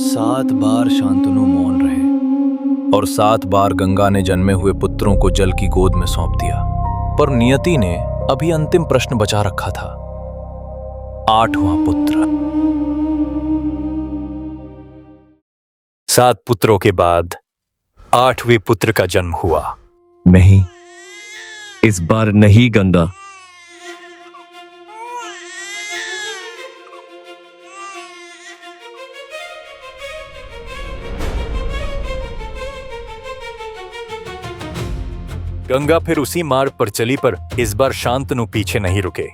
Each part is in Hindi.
7 बार शांतनु मौन रहे और 7 बार गंगा ने जन्मे हुए पुत्रों को जल की गोद में सौंप दिया। पर नियति ने अभी अंतिम प्रश्न बचा रखा था, 8वां पुत्र। 7 पुत्रों के बाद 8वें पुत्र का जन्म हुआ। नहीं, इस बार नहीं गंगा। गंगा फिर उसी मार्ग पर चली, पर इस बार शांतनु पीछे नहीं रुके।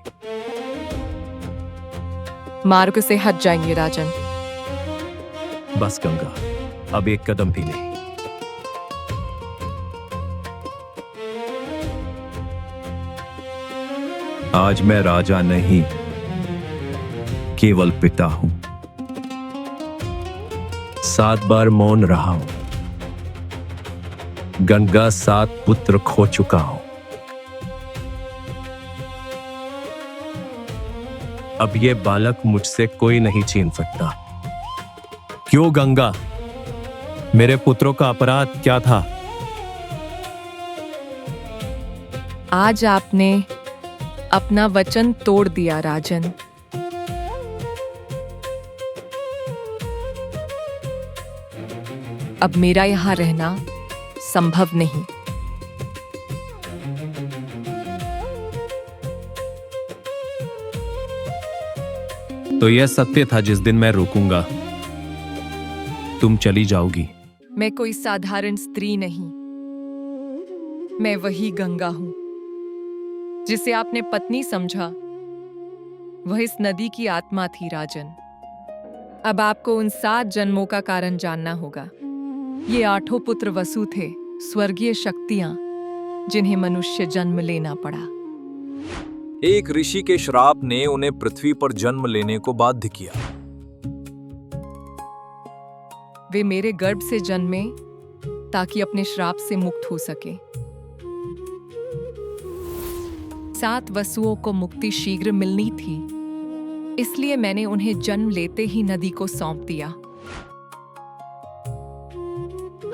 मार्ग से हट जाएंगे राजन। बस गंगा, अब एक कदम भी नहीं। आज मैं राजा नहीं, केवल पिता हूं। 7 बार मौन रहा हूं। गंगा 7 पुत्र खो चुका हूं। अब ये बालक मुझसे कोई नहीं छीन सकता। क्यों गंगा? मेरे पुत्रों का अपराध क्या था? आज आपने अपना वचन तोड़ दिया राजन। अब मेरा यहां रहना संभव नहीं। तो यह सत्य था जिस दिन मैं रुकूंगा, तुम चली जाओगी। मैं कोई साधारण स्त्री नहीं, मैं वही गंगा हूं जिसे आपने पत्नी समझा। वह इस नदी की आत्मा थी राजन। अब आपको उन 7 जन्मों का कारण जानना होगा। ये 8 पुत्र वसु थे, स्वर्गीय शक्तियां जिन्हें मनुष्य जन्म लेना पड़ा। एक ऋषि के श्राप ने उन्हें पृथ्वी पर जन्म लेने को बाध्य किया। वे मेरे गर्भ से जन्मे ताकि अपने श्राप से मुक्त हो सके। 7 वसुओं को मुक्ति शीघ्र मिलनी थी, इसलिए मैंने उन्हें जन्म लेते ही नदी को सौंप दिया।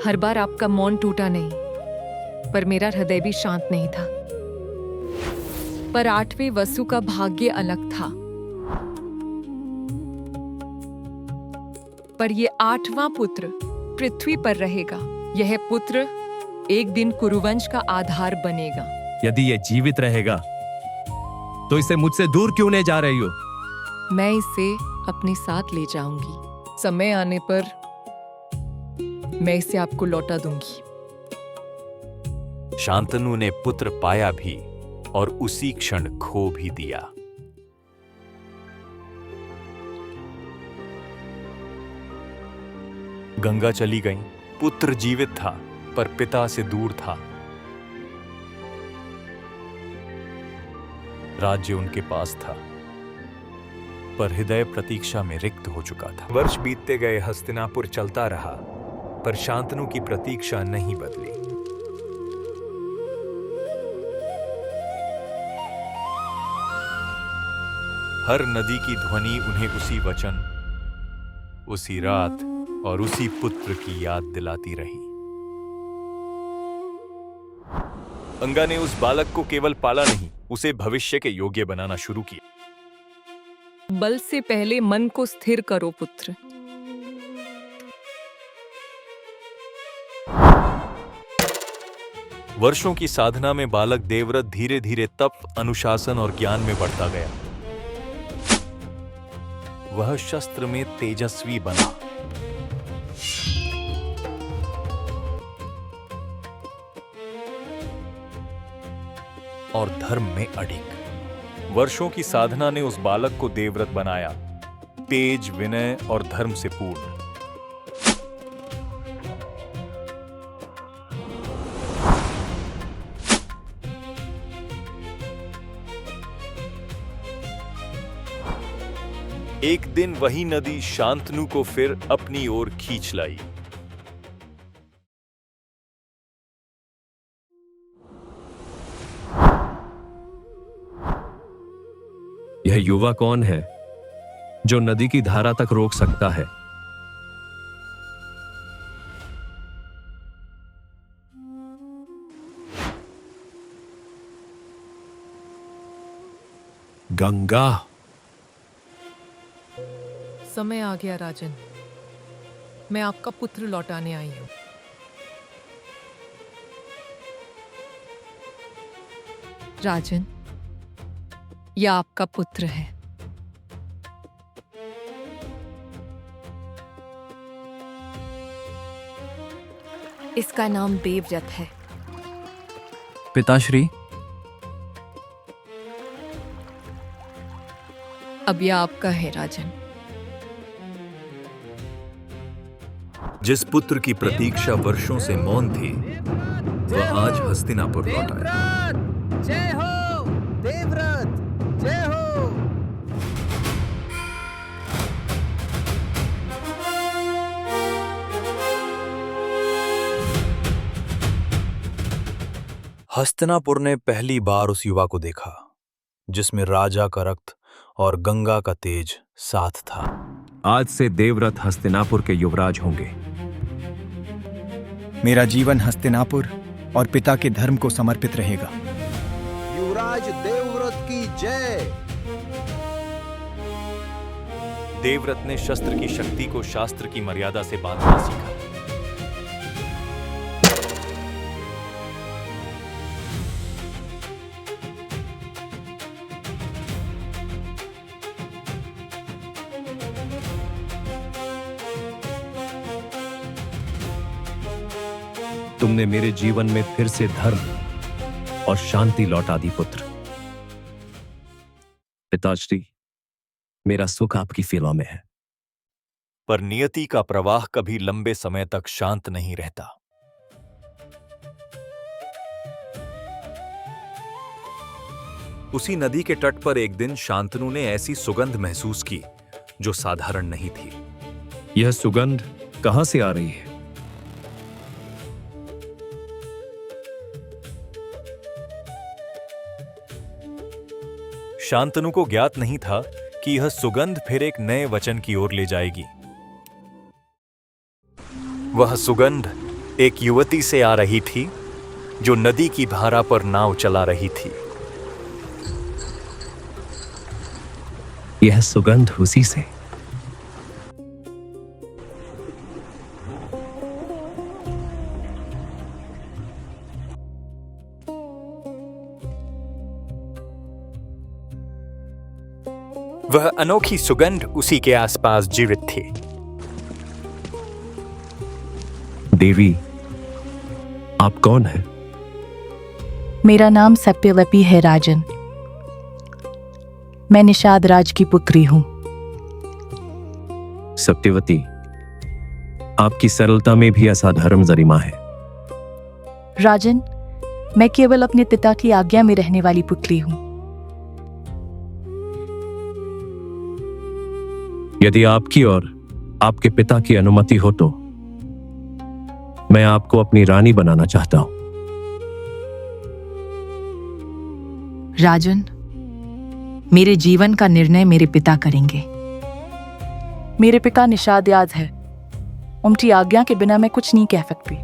हर बार आपका मौन टूटा नहीं, पर मेरा हृदय भी शांत नहीं था। पर 8वें वसु का भाग्य अलग था। पर ये 8वां पुत्र पृथ्वी पर रहेगा। यह पुत्र एक दिन कुरुवंश का आधार बनेगा। यदि ये जीवित रहेगा तो इसे मुझसे दूर क्यों ले जा रही हो? मैं इसे अपने साथ ले जाऊंगी। समय आने पर मैं इसे आपको लौटा दूंगी। शांतनु ने पुत्र पाया भी और उसी क्षण खो भी दिया। गंगा चली गई। पुत्र जीवित था, पर पिता से दूर था। राज्य उनके पास था, पर हृदय प्रतीक्षा में रिक्त हो चुका था। वर्ष बीतते गए, हस्तिनापुर चलता रहा, पर शांतनु की प्रतीक्षा नहीं बदली। हर नदी की ध्वनि उन्हें उसी वचन, उसी रात और उसी पुत्र की याद दिलाती रही। गंगा ने उस बालक को केवल पाला नहीं, उसे भविष्य के योग्य बनाना शुरू किया। बल से पहले मन को स्थिर करो पुत्र। वर्षों की साधना में बालक देवव्रत धीरे धीरे तप, अनुशासन और ज्ञान में बढ़ता गया। वह शस्त्र में तेजस्वी बना। और धर्म में अडिग। वर्षों की साधना ने उस बालक को देवव्रत बनाया, तेज, विनय और धर्म से पूर्ण। एक दिन वही नदी शांतनु को फिर अपनी ओर खींच लाई। यह युवा कौन है जो नदी की धारा तक रोक सकता है? गंगा। समय आ गया राजन। मैं आपका पुत्र लौटाने आई हूं। राजन, यह आपका पुत्र है। इसका नाम देवव्रत है। पिताश्री, अब यह आपका है राजन। जिस पुत्र की प्रतीक्षा वर्षों से मौन थी, वह आज हस्तिनापुर लौट आया। जय हो देवव्रत, जय हो। हस्तिनापुर ने पहली बार उस युवा को देखा जिसमें राजा का रक्त और गंगा का तेज साथ था। आज से देवव्रत हस्तिनापुर के युवराज होंगे। मेरा जीवन हस्तिनापुर और पिता के धर्म को समर्पित रहेगा। युवराज देवव्रत की जय। देवव्रत ने शस्त्र की शक्ति को शास्त्र की मर्यादा से बांधना सीखा। तुमने मेरे जीवन में फिर से धर्म और शांति लौटा दी पुत्र। पिताश्री, मेरा सुख आपकी सेवा में है। पर नियति का प्रवाह कभी लंबे समय तक शांत नहीं रहता। उसी नदी के तट पर एक दिन शांतनु ने ऐसी सुगंध महसूस की जो साधारण नहीं थी। यह सुगंध कहां से आ रही है? शांतनु को ज्ञात नहीं था कि यह सुगंध फिर एक नए वचन की ओर ले जाएगी। वह सुगंध एक युवती से आ रही थी जो नदी की धारा पर नाव चला रही थी। यह सुगंध उसी से। वह अनोखी सुगंध उसी के आसपास जीवित थी। देवी, आप कौन हैं? मेरा नाम सत्यवती है राजन। मैं निषाद राज की पुत्री हूं। सत्यवती, आपकी सरलता में भी असाधारण गरिमा है। राजन, मैं केवल अपने पिता की आज्ञा में रहने वाली पुत्री हूं। यदि आपकी और आपके पिता की अनुमति हो तो मैं आपको अपनी रानी बनाना चाहता हूं। राजन, मेरे जीवन का निर्णय मेरे पिता करेंगे। मेरे पिता निषाद याद है। उनकी आज्ञा के बिना मैं कुछ नहीं कह सकती।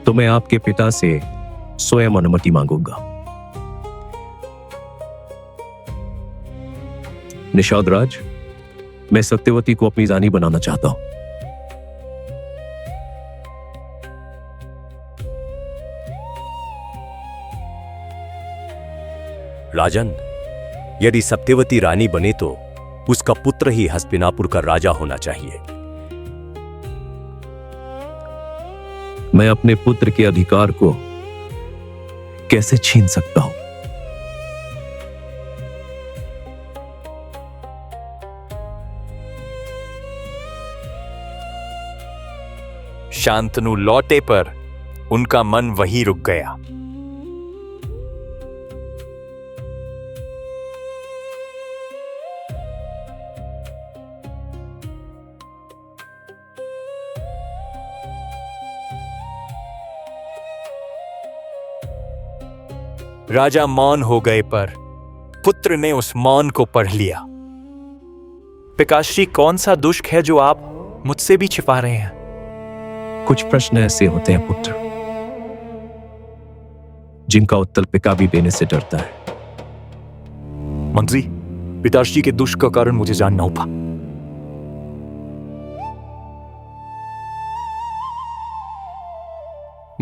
तो मैं आपके पिता से स्वयं अनुमति मांगूंगा। निषाद राज, मैं सत्यवती को अपनी रानी बनाना चाहता हूं। राजन, यदि सत्यवती रानी बने तो उसका पुत्र ही हस्तिनापुर का राजा होना चाहिए। मैं अपने पुत्र के अधिकार को कैसे छीन सकता हूं? शांतनु लौटे पर उनका मन वहीं रुक गया। राजा मौन हो गए पर पुत्र ने उस मौन को पढ़ लिया। पिताश्री, कौन सा दुष्ट है जो आप मुझसे भी छिपा रहे हैं? कुछ प्रश्न ऐसे होते हैं पुत्र जिनका उत्तर पिता भी देने से डरता है। मंत्री, पिताश्री के दुष्ट का कारण मुझे जानना होगा।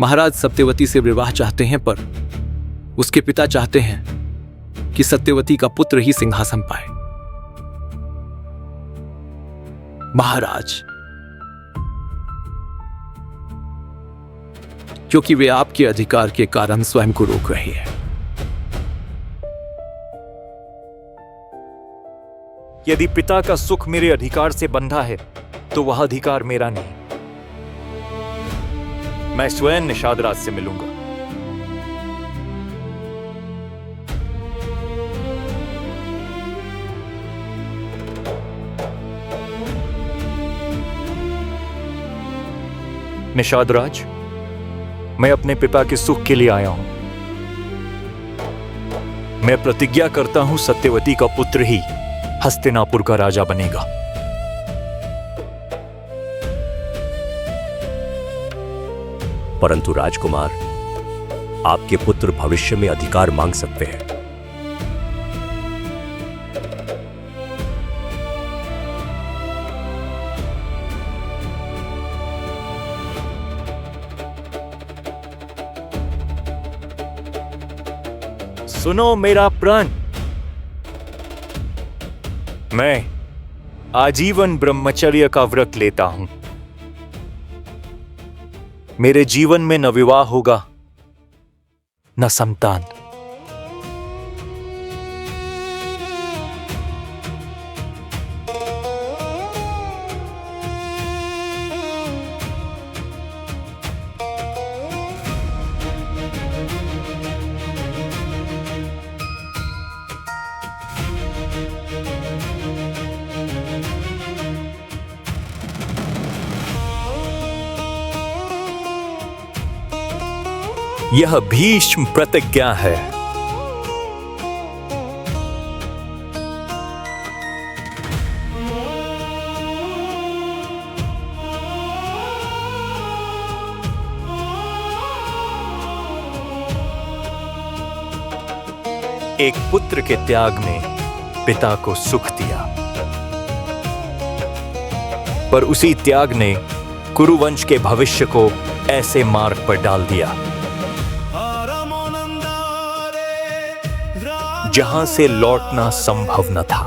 महाराज सत्यवती से विवाह चाहते हैं, पर उसके पिता चाहते हैं कि सत्यवती का पुत्र ही सिंहासन पाए। महाराज, क्योंकि वे आपके अधिकार के कारण स्वयं को रोक रहे हैं। यदि पिता का सुख मेरे अधिकार से बंधा है तो वह अधिकार मेरा नहीं। मैं स्वयं निषाद राज से मिलूंगा। निषाद राज, मैं अपने पिता के सुख के लिए आया हूं। मैं प्रतिज्ञा करता हूं सत्यवती का पुत्र ही हस्तिनापुर का राजा बनेगा। परंतु राजकुमार, आपके पुत्र भविष्य में अधिकार मांग सकते हैं। सुनो मेरा प्राण, मैं आजीवन ब्रह्मचर्य का व्रत लेता हूं। मेरे जीवन में न विवाह होगा न संतान। यह भीष्म प्रतिज्ञा है। एक पुत्र के त्याग ने पिता को सुख दिया, पर उसी त्याग ने कुरुवंश के भविष्य को ऐसे मार्ग पर डाल दिया जहां से लौटना संभव न था।